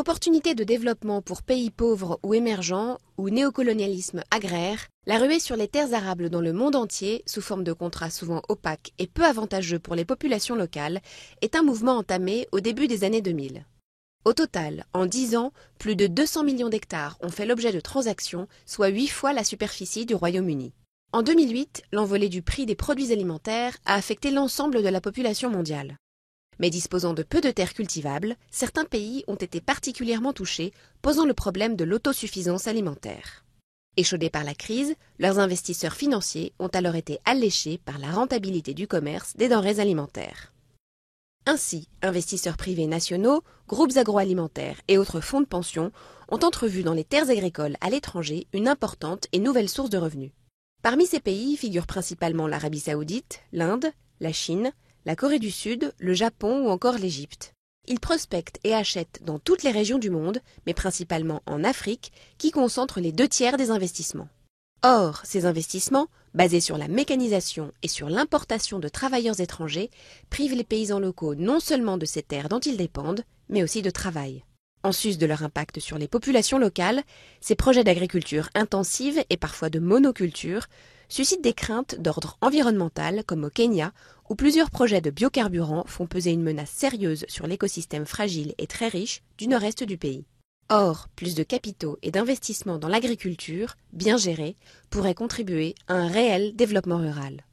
Opportunités de développement pour pays pauvres ou émergents ou néocolonialisme agraire, la ruée sur les terres arables dans le monde entier, sous forme de contrats souvent opaques et peu avantageux pour les populations locales, est un mouvement entamé au début des années 2000. Au total, en 10 ans, plus de 200 millions d'hectares ont fait l'objet de transactions, soit 8 fois la superficie du Royaume-Uni. En 2008, l'envolée du prix des produits alimentaires a affecté l'ensemble de la population mondiale. Mais disposant de peu de terres cultivables, certains pays ont été particulièrement touchés, posant le problème de l'autosuffisance alimentaire. Échaudés par la crise, leurs investisseurs financiers ont alors été alléchés par la rentabilité du commerce des denrées alimentaires. Ainsi, investisseurs privés nationaux, groupes agroalimentaires et autres fonds de pension ont entrevu dans les terres agricoles à l'étranger une importante et nouvelle source de revenus. Parmi ces pays figurent principalement l'Arabie saoudite, l'Inde, la Chine, la Corée du Sud, le Japon ou encore l'Égypte. Ils prospectent et achètent dans toutes les régions du monde, mais principalement en Afrique, qui concentre les 2/3 des investissements. Or, ces investissements, basés sur la mécanisation et sur l'importation de travailleurs étrangers, privent les paysans locaux non seulement de ces terres dont ils dépendent, mais aussi de travail. En sus de leur impact sur les populations locales, ces projets d'agriculture intensive et parfois de monoculture suscitent des craintes d'ordre environnemental comme au Kenya, où plusieurs projets de biocarburants font peser une menace sérieuse sur l'écosystème fragile et très riche du nord-est du pays. Or, plus de capitaux et d'investissements dans l'agriculture, bien gérés, pourraient contribuer à un réel développement rural.